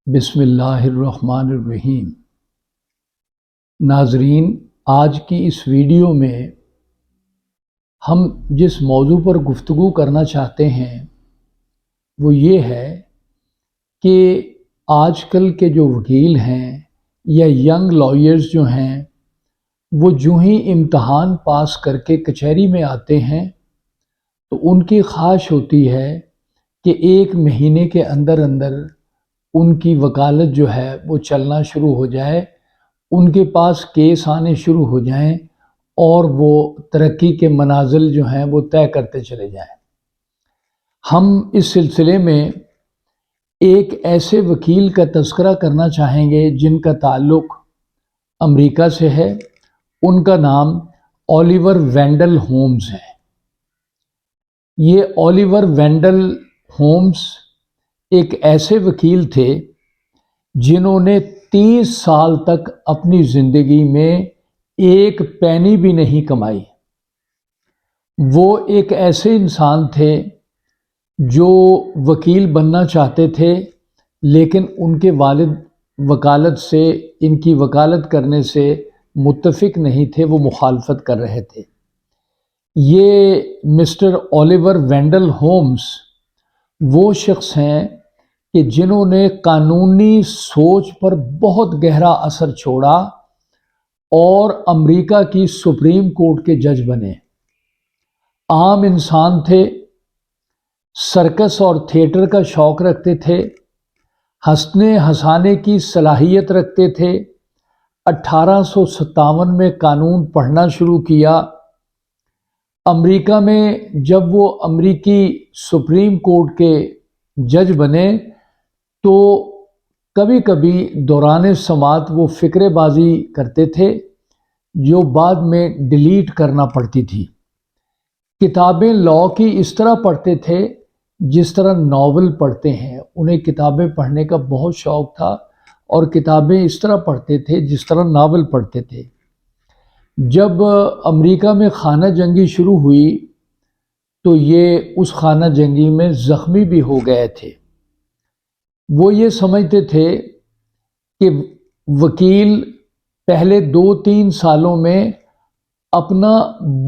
بسم اللہ الرحمن الرحیم۔ ناظرین، آج کی اس ویڈیو میں ہم جس موضوع پر گفتگو کرنا چاہتے ہیں وہ یہ ہے کہ آج کل کے جو وکیل ہیں یا ینگ لائرز جو ہیں وہ جو ہی امتحان پاس کر کے کچہری میں آتے ہیں تو ان کی خواہش ہوتی ہے کہ 1 مہینے کے اندر ان کی وکالت جو ہے وہ چلنا شروع ہو جائے، ان کے پاس کیس آنے شروع ہو جائیں اور وہ ترقی کے منازل جو ہیں وہ طے کرتے چلے جائیں۔ ہم اس سلسلے میں ایک ایسے وکیل کا تذکرہ کرنا چاہیں گے جن کا تعلق امریکہ سے ہے۔ ان کا نام اولیور وینڈل ہومز ہے۔ یہ اولیور وینڈل ہومز ایک ایسے وکیل تھے جنہوں نے 30 سال تک اپنی زندگی میں 1 پینی بھی نہیں کمائی۔ وہ ایک ایسے انسان تھے جو وکیل بننا چاہتے تھے لیکن ان کے والد وکالت سے، ان کی وکالت کرنے سے متفق نہیں تھے، وہ مخالفت کر رہے تھے۔ یہ مسٹر اولیور وینڈل ہومز وہ شخص ہیں کہ جنہوں نے قانونی سوچ پر بہت گہرا اثر چھوڑا اور امریکہ کی سپریم کورٹ کے جج بنے۔ عام انسان تھے، سرکس اور تھیٹر کا شوق رکھتے تھے، ہنسنے ہنسانے کی صلاحیت رکھتے تھے۔ 1857 میں قانون پڑھنا شروع کیا۔ امریکہ میں جب وہ امریکی سپریم کورٹ کے جج بنے تو کبھی کبھی دوران سماعت وہ فقرے بازی کرتے تھے جو بعد میں ڈیلیٹ کرنا پڑتی تھی۔ کتابیں لاء کی اس طرح پڑھتے تھے جس طرح ناول پڑھتے ہیں۔ انہیں کتابیں پڑھنے کا بہت شوق تھا اور کتابیں اس طرح پڑھتے تھے جس طرح ناول پڑھتے تھے۔ جب امریکہ میں خانہ جنگی شروع ہوئی تو یہ اس خانہ جنگی میں زخمی بھی ہو گئے تھے۔ وہ یہ سمجھتے تھے کہ وکیل پہلے 2-3 سالوں میں اپنا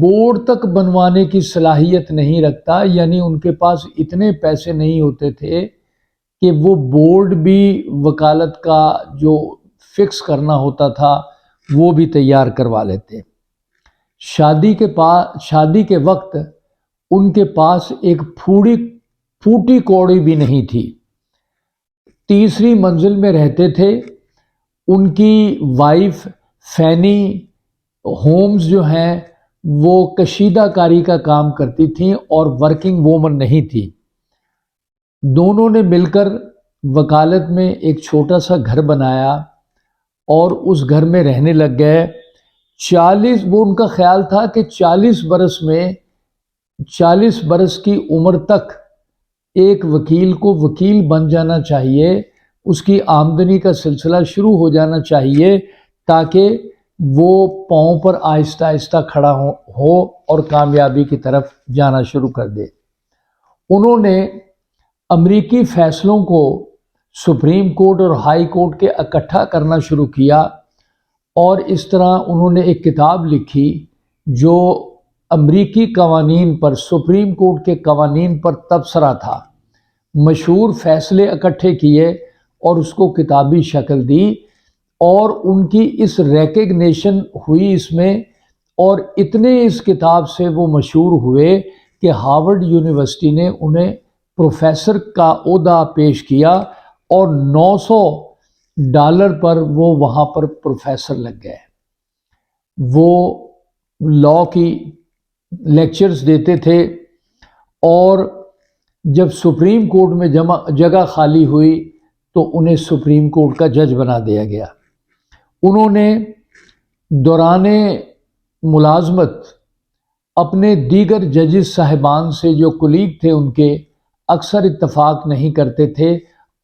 بورڈ تک بنوانے کی صلاحیت نہیں رکھتا، یعنی ان کے پاس اتنے پیسے نہیں ہوتے تھے کہ وہ بورڈ بھی وکالت کا جو فکس کرنا ہوتا تھا وہ بھی تیار کروا لیتے۔ شادی کے وقت ان کے پاس ایک پھوٹی کوڑی بھی نہیں تھی۔ 3ری منزل میں رہتے تھے۔ ان کی وائف فینی ہومز جو ہیں وہ کشیدہ کاری کا کام کرتی تھیں اور ورکنگ وومن نہیں تھی۔ دونوں نے مل کر وکالت میں ایک چھوٹا سا گھر بنایا اور اس گھر میں رہنے لگ گئے۔ وہ ان کا خیال تھا کہ 40 برس کی عمر تک ایک وکیل کو وکیل بن جانا چاہیے، اس کی آمدنی کا سلسلہ شروع ہو جانا چاہیے تاکہ وہ پاؤں پر آہستہ آہستہ کھڑا ہو اور کامیابی کی طرف جانا شروع کر دے۔ انہوں نے امریکی فیصلوں کو سپریم کورٹ اور ہائی کورٹ کے اکٹھا کرنا شروع کیا اور اس طرح انہوں نے ایک کتاب لکھی جو امریکی قوانین پر، سپریم کورٹ کے قوانین پر تبصرہ تھا۔ مشہور فیصلے اکٹھے کیے اور اس کو کتابی شکل دی اور ان کی اس ریکگنیشن ہوئی اس میں، اور اتنے اس کتاب سے وہ مشہور ہوئے کہ ہارورڈ یونیورسٹی نے انہیں پروفیسر کا عہدہ پیش کیا اور $900 پر وہ وہاں پر پروفیسر لگ گئے۔ وہ لاء کی لیکچرز دیتے تھے اور جب سپریم کورٹ میں جگہ خالی ہوئی تو انہیں سپریم کورٹ کا جج بنا دیا گیا۔ انہوں نے دوران ملازمت اپنے دیگر ججز صاحبان سے، جو کولیگ تھے ان کے، اکثر اتفاق نہیں کرتے تھے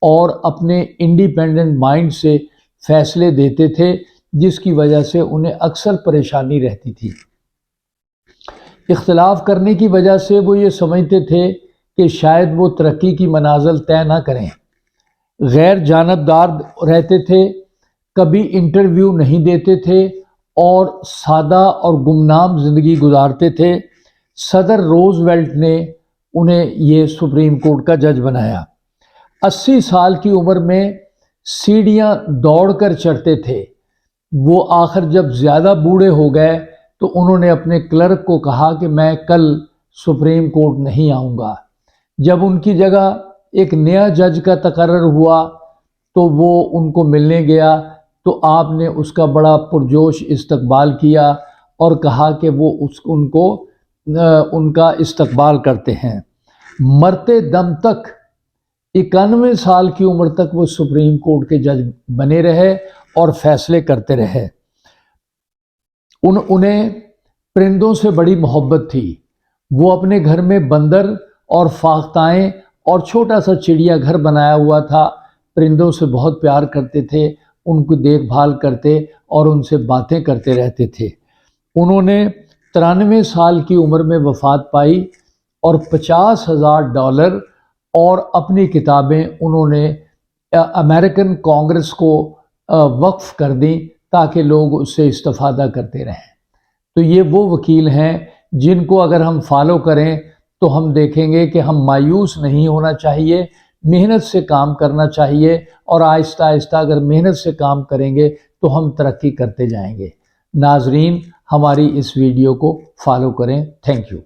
اور اپنے انڈیپینڈنٹ مائنڈ سے فیصلے دیتے تھے جس کی وجہ سے انہیں اکثر پریشانی رہتی تھی۔ اختلاف کرنے کی وجہ سے وہ یہ سمجھتے تھے کہ شاید وہ ترقی کی منازل طے نہ کریں۔ غیر جانبدار رہتے تھے، کبھی انٹرویو نہیں دیتے تھے اور سادہ اور گمنام زندگی گزارتے تھے۔ صدر روزویلٹ نے انہیں یہ سپریم کورٹ کا جج بنایا۔ 80 سال کی عمر میں سیڑھیاں دوڑ کر چڑھتے تھے۔ وہ آخر جب زیادہ بوڑھے ہو گئے تو انہوں نے اپنے کلرک کو کہا کہ میں کل سپریم کورٹ نہیں آؤں گا۔ جب ان کی جگہ ایک نیا جج کا تقرر ہوا تو وہ ان کو ملنے گیا تو آپ نے اس کا بڑا پرجوش استقبال کیا اور کہا کہ وہ ان کا استقبال کرتے ہیں۔ مرتے دم تک 91 سال کی عمر تک وہ سپریم کورٹ کے جج بنے رہے اور فیصلے کرتے رہے۔ انہیں پرندوں سے بڑی محبت تھی۔ وہ اپنے گھر میں بندر اور فاختائیں اور چھوٹا سا چڑیا گھر بنایا ہوا تھا۔ پرندوں سے بہت پیار کرتے تھے، ان کو دیکھ بھال کرتے اور ان سے باتیں کرتے رہتے تھے۔ انہوں نے 93 سال کی عمر میں وفات پائی اور $50,000 اور اپنی کتابیں انہوں نے امریکن کانگریس کو وقف کر دیں تاکہ لوگ اس سے استفادہ کرتے رہیں۔ تو یہ وہ وکیل ہیں جن کو اگر ہم فالو کریں تو ہم دیکھیں گے کہ ہم مایوس نہیں ہونا چاہیے، محنت سے کام کرنا چاہیے، اور آہستہ آہستہ اگر محنت سے کام کریں گے تو ہم ترقی کرتے جائیں گے۔ ناظرین، ہماری اس ویڈیو کو فالو کریں۔ Thank you.